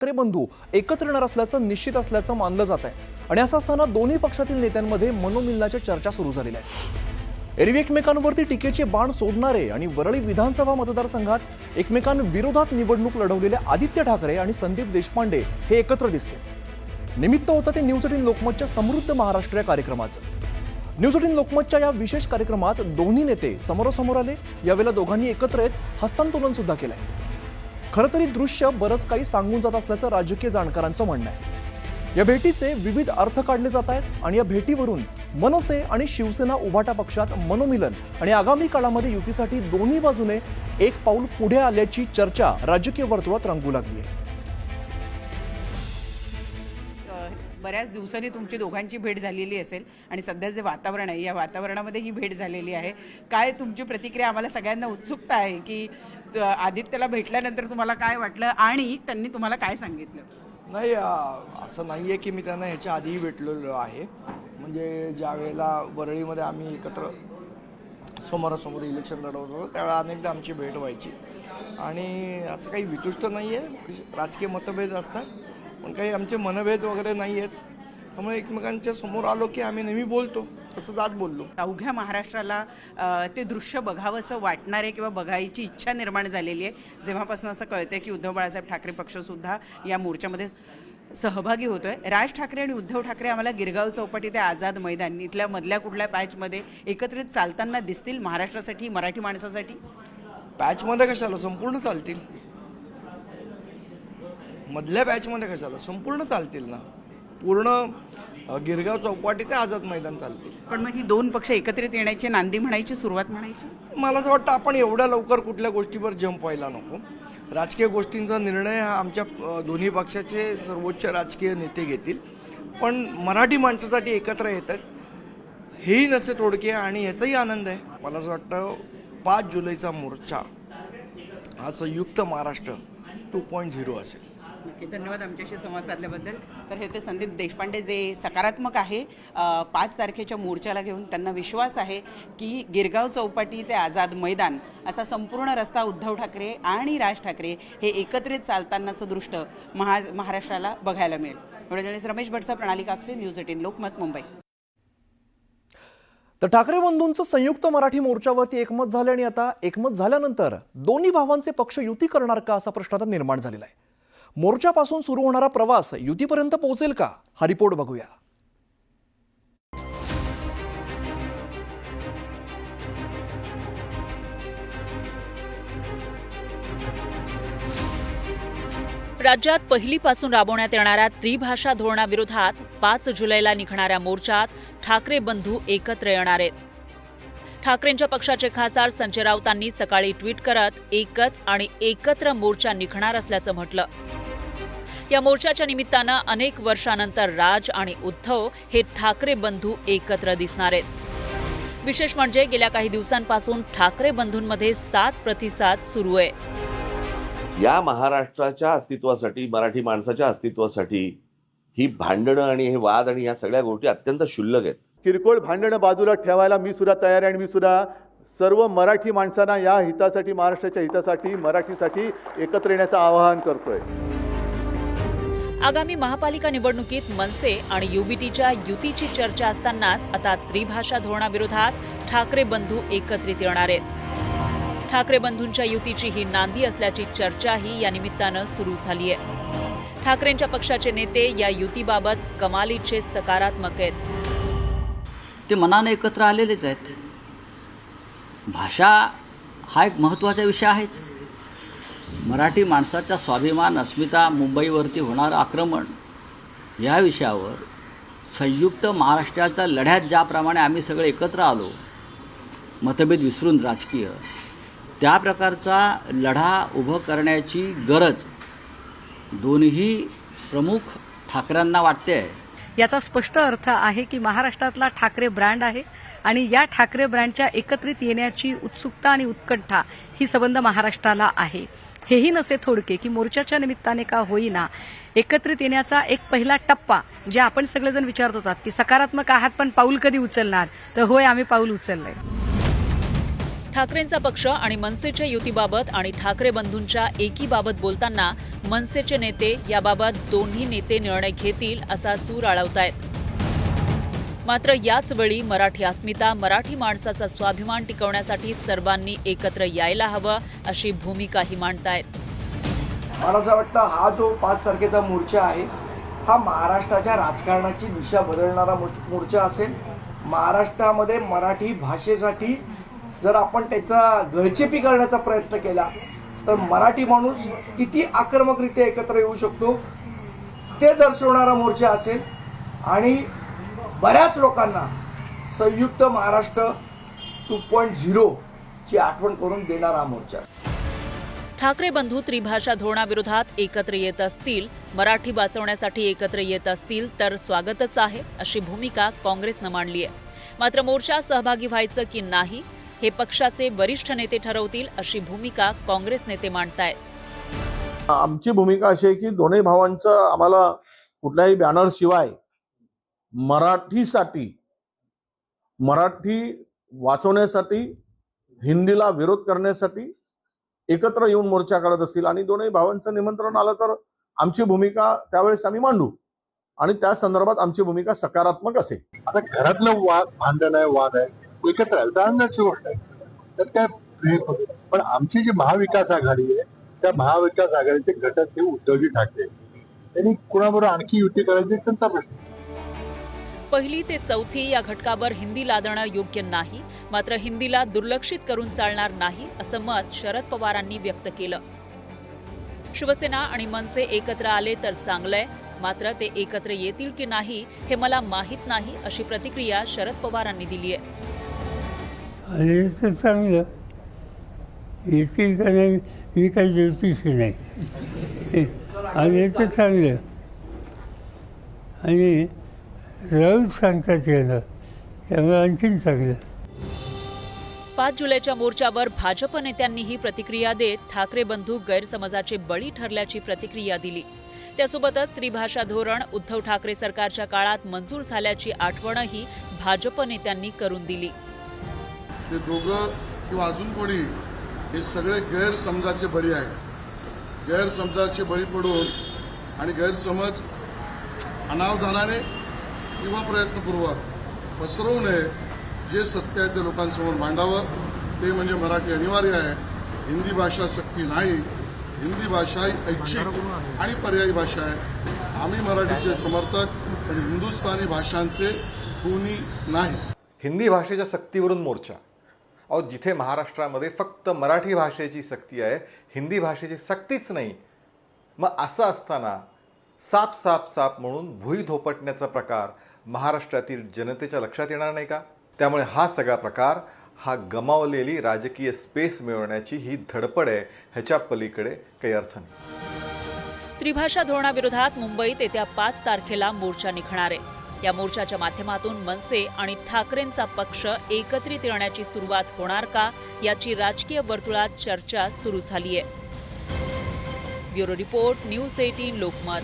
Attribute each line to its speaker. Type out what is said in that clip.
Speaker 1: ठाकरे बंधू एकत्र येणार असल्याचं निश्चित असल्याचं मानलं जात आहे आणि असं असताना दोन्ही पक्षातील नेत्यांमध्ये मनोमिलनाच्या चर्चा सुरू झालेल्या आहेत। एरवी एकमेकांवरती टीकेचे बाण सोडणारे आणि वरळी विधानसभा मतदारसंघात एकमेकांविरोधात निवडणूक लढवलेले आदित्य ठाकरे आणि संदीप देशपांडे हे एकत्र दिसले। निमित्त होतं ते न्यूज 18 लोकमतच्या समृद्ध महाराष्ट्र या कार्यक्रमाचं। न्यूज 18 लोकमतच्या या विशेष कार्यक्रमात दोन्ही नेते समोरासमोर आले। यावेळेला दोघांनी एकत्र येत हस्तांदोलन सुद्धा केलंय। खरं तर हे दृश्य बरंच काही सांगून जात असल्याचं राजकीय जाणकारांचं म्हणणं आहे। या भेटीचे विविध अर्थ काढले जात आहेत आणि या भेटीवरून मनसे आणि शिवसेना उभाटा पक्षात मनोमिलन आणि आगामी काळामध्ये युतीसाठी दोन्ही बाजूने एक पाऊल पुढे आल्याची चर्चा राजकीय वर्तुळात रंगू लागली आहे।
Speaker 2: बऱ्याच दिवसांनी तुमची दोघांची भेट झालेली असेल आणि सध्या जे वातावरण आहे या वातावरणामध्ये ही भेट झालेली आहे। काय तुमची प्रतिक्रिया? आम्हाला सगळ्यांना उत्सुकता आहे की आदित्यला भेटल्यानंतर तुम्हाला काय वाटलं आणि त्यांनी तुम्हाला काय सांगितलं?
Speaker 3: नाही, असं नाही आहे की मी त्यांना ह्याच्या आधीही भेटलेलो आहे। म्हणजे ज्या वेळेला वरळीमध्ये आम्ही एकत्र समोरासमोर इलेक्शन लढवत होतो त्यावेळेला अनेकदा आमची भेट व्हायची आणि असं काही वितुष्ट नाही आहे। राजकीय मतभेद असतात पण काही आमचे मनभेद वगैरे नाही आहेत, त्यामुळे एकमेकांच्या समोर आलो की आम्ही नेहमी बोलतो, तसंच आज बोललो।
Speaker 2: अवघ्या महाराष्ट्राला ते दृश्य बघावंसं वाटणार आहे किंवा बघायची इच्छा निर्माण झालेली आहे जेव्हापासून असं कळतंय की उद्धव बाळासाहेब ठाकरे पक्षसुद्धा या मोर्चामध्ये सहभागी होतोय। राज ठाकरे आणि उद्धव ठाकरे आम्हाला गिरगाव चौपाटी ते आझाद मैदान इथल्या मधल्या कुठल्या पॅचमध्ये एकत्रित चालताना दिसतील महाराष्ट्रासाठी, मराठी माणसासाठी?
Speaker 3: पॅचमध्ये कशाला, संपूर्ण चालतील। मधल्या बॅचमध्ये कशाला, संपूर्ण चालतील ना। पूर्ण गिरगाव चौपाटी ते आझाद मैदान चालतील।
Speaker 2: पण मग ही दोन पक्ष एकत्रित येण्याची नांदी म्हणायची, सुरुवात म्हणायची?
Speaker 3: मला असं वाटतं आपण एवढ्या लवकर कुठल्या गोष्टीवर जंप व्हायला नको। राजकीय गोष्टींचा निर्णय हा आमच्या दोन्ही पक्षाचे सर्वोच्च राजकीय नेते घेतील, पण मराठी माणसासाठी एकत्र येतात हेही नसे तोडके आणि याचाही आनंद आहे। मला असं वाटतं 5 जुलैचा मोर्चा हा संयुक्त महाराष्ट्र 2.0 असेल।
Speaker 2: नक्की, धन्यवाद आमच्याशी संवाद साधल्याबद्दल। तर हे ते संदीप देशपांडे जे सकारात्मक आहे 5 तारखेच्या मोर्चाला घेऊन त्यांना विश्वास आहे की गिरगाव चौपाटी ते आझाद मैदान असा संपूर्ण रस्ता उद्धव ठाकरे आणि राज ठाकरे हे एकत्रित चालतानाचं दृश्य महाराष्ट्राला बघायला मिळेल। एवढं रमेश भटसा, प्रणाली कापसे, न्यूज 18 लोकमत, मुंबई।
Speaker 1: तर ठाकरे बंधूंचं संयुक्त मराठी मोर्चावरती एकमत झाले आणि आता एकमत झाल्यानंतर दोन्ही भावांचे पक्ष युती करणार का असा प्रश्न आता निर्माण झालेला आहे। मोर्चापासून सुरू होणारा प्रवास युतीपर्यंत पोहोचेल का, हा रिपोर्ट बघूया।
Speaker 4: राज्यात पहिलीपासून राबवण्यात येणाऱ्या त्रिभाषा धोरणाविरोधात 5 जुलैला निघणाऱ्या मोर्चात ठाकरे बंधू एकत्र येणार आहेत। ठाकरेंच्या पक्षाचे खासदार संजय राऊतांनी सकाळी ट्विट करत एकच आणि एकत्र मोर्चा निघणार असल्याचं म्हटलं। या मोर्चाच्या निमित्तानं अनेक वर्षानंतर राज आणि उद्धव हे ठाकरे बंधू एकत्र दिसणार आहेत। विशेष म्हणजे गेल्या काही दिवसांपासून ठाकरे बंधूंमध्ये 7 प्रतिसाद सुरू आहे।
Speaker 5: या महाराष्ट्राच्या अस्तित्वासाठी, मराठी माणसाच्या अस्तित्वासाठी ही भांडणं आणि हे वाद आणि या सगळ्या गोष्टी अत्यंत क्षुल्लक आहेत।
Speaker 6: किरकोळ भांडणं बाजूला ठेवायला मी सुद्धा तयार आहे आणि मी सुद्धा सर्व मराठी माणसांना या हितासाठी, महाराष्ट्राच्या हितासाठी, मराठीसाठी एकत्र येण्याचं आवाहन करतोय।
Speaker 4: आगामी महापालिका निवडणुकीत मनसे आणि युबीटीच्या युतीची चर्चा असतानाच आता त्रिभाषा धोरणाविरोधात ठाकरे बंधू एकत्रित येणार आहेत। ठाकरे बंधूंच्या युतीची ही नांदी असल्याची चर्चाही या निमित्तानं सुरू झाली आहे। ठाकरेंच्या पक्षाचे नेते या युतीबाबत कमालीचे सकारात्मक आहेत।
Speaker 7: ते मनाने एकत्र आलेलेच आहेत। भाषा हा एक महत्त्वाचा विषय आहेच। मराठी माणसाचा स्वाभिमान, अस्मिता, मुंबईवरती होणारं आक्रमण या विषयावर संयुक्त महाराष्ट्राच्या लढ्यात ज्याप्रमाणे आम्ही सगळे एकत्र आलो, मतभेद विसरून राजकीय, त्या प्रकारचा लढा उभं करण्याची गरज दोन्ही प्रमुख ठाकरेंना वाटते आहे।
Speaker 8: याचा स्पष्ट अर्थ आहे की महाराष्ट्रातला ठाकरे ब्रँड आहे आणि या ठाकरे ब्रँडच्या एकत्रित येण्याची उत्सुकता आणि उत्कंठा ही संबंध महाराष्ट्राला आहे। हेही नसे थोडके की मोर्चाच्या निमित्ताने का होईना एकत्रित येण्याचा एक पहिला टप्पा जे आपण सगळेजण विचारत होतात की सकारात्मक आहात पण पाऊल कधी उचलणार, तर होय, आम्ही पाऊल उचललंय।
Speaker 4: ठाकरेंचा पक्ष आणि मनसेच्या युतीबाबत आणि ठाकरे बंधूंच्या एकीबाबत बोलताना मनसेचे नेते याबाबत दोन्ही नेते निर्णय घेतील असा सूर आळवतायत. मात्र याच वेळी मराठी अस्मिता, मराठी माणसाचा स्वाभिमान टिकवण्यासाठी सर्वांनी एकत्र यायला हवं अशी भूमिकाही मांडतायत.
Speaker 3: मला असं वाटतं हा जो 5 तारखेचा मोर्चा आहे हा महाराष्ट्राच्या राजकारणाची दिशा बदलणारा मोर्चा असेल. महाराष्ट्रामध्ये मराठी भाषेसाठी जर आपण त्याचा गळचेपी करण्याचा प्रयत्न केला तर मराठी माणूस किती आक्रमकरित्या एकत्र येऊ शकतो ते दर्शवणारा मोर्चा असेल. आणि बऱ्याच लोकांना संयुक्त महाराष्ट्र 2.0 ची आठवण करून देणारा मोर्चा.
Speaker 4: ठाकरे बंधू त्रिभाषा धोरणाविरोधात एकत्र येत असतील, मराठी वाचवण्यासाठी एकत्र येत असतील तर स्वागतच आहे अशी भूमिका काँग्रेसनं मांडली आहे. मात्र मोर्चात सहभागी व्हायचं की नाही हे पक्षाचे वरिष्ठ नेते ठरवतील अशी भूमिका काँग्रेस नेते मांडतायत.
Speaker 9: आमची भूमिका अशी आहे की दोन्ही भावांचं आम्हाला कुठल्याही बॅनर शिवाय मराठीसाठी, मराठी वाचवण्यासाठी, हिंदीला विरोध करण्यासाठी एकत्र येऊन मोर्चा काढत असतील आणि दोन्ही भावांचं निमंत्रण आलं तर आमची भूमिका त्यावेळेस आम्ही मांडू आणि त्या संदर्भात आमची भूमिका सकारात्मक असेल.
Speaker 6: आता घरातलं भांडण आहे, वाद आहे, एकत्र आनंदाची गोष्ट आहे, त्यात काय. पण आमची जी महाविकास आघाडी आहे त्या महाविकास आघाडीचे घटक हे उद्धवजी ठाकरे, त्यांनी कुणाबरोबर आणखी युती करायची त्यांचा प्रश्न.
Speaker 4: पहिली ते चौथी या घटकावर हिंदी लादणं योग्य नाही, मात्र हिंदीला दुर्लक्षित करून चालणार नाही असं मत शरद पवारांनी व्यक्त केलं. शिवसेना आणि मनसे एकत्र आले तर चांगलंय, मात्र ते एकत्र येतील की नाही हे मला माहीत नाही अशी प्रतिक्रिया शरद पवारांनी दिली आहे.
Speaker 10: चांगलं येतील का नाही ही काही ज्योतिषी नाही, आणि येतं चांगलं आणि राहूच सांगतात याला, त्यामुळे आणखीन चांगलं.
Speaker 4: 5 जुलैच्या मोर्चावर भाजप नेत्यांनीही प्रतिक्रिया देत ठाकरे बंधू गैरसमजाचे बळी ठरल्याची प्रतिक्रिया दिली. त्यासोबतच त्रिभाषा धोरण उद्धव ठाकरे सरकारच्या काळात मंजूर झाल्याची आठवणही भाजप नेत्यांनी करून दिली.
Speaker 11: ते दोघं किंवा अजून कोणी हे सगळे गैरसमजाचे बळी आहेत. गैरसमजाचे बळी पडून आणि गैरसमज अनावधानाने किंवा प्रयत्नपूर्वक पसरवू नये. जे सत्य आहे ते लोकांसमोर मांडावं. ते म्हणजे मराठी अनिवार्य आहे, हिंदी भाषा सक्ती नाही. हिंदी भाषा ही ऐच्छिक आणि पर्यायी भाषा आहे. आम्ही मराठीचे समर्थक आणि हिंदुस्थानी भाषांचे खूनी नाही.
Speaker 12: हिंदी भाषेच्या सक्तीवरून मोर्चा. अहो, जिथे महाराष्ट्रामध्ये फक्त मराठी भाषेची सक्ती आहे, हिंदी भाषेची सक्तीच नाही, मग असं असताना साप साप साप म्हणून भुई धोपटण्याचा प्रकार महाराष्ट्रातील जनतेच्या लक्षात येणार नाही का? त्यामुळे हा सगळा प्रकार हा गमावलेली राजकीय स्पेस मिळवण्याची ही धडपड आहे, ह्याच्या पलीकडे काही अर्थ नाही.
Speaker 4: त्रिभाषा धोरणाविरोधात मुंबईत येत्या 5 तारखेला मोर्चा निघणार आहे. या मोर्चाच्या माध्यमातून मनसे आणि ठाकरेंचा पक्ष एकत्रित येण्याची सुरुवात होणार का याची राजकीय वर्तुळात चर्चा सुरू झाली आहे. Bureau report, news 18 Lokmat.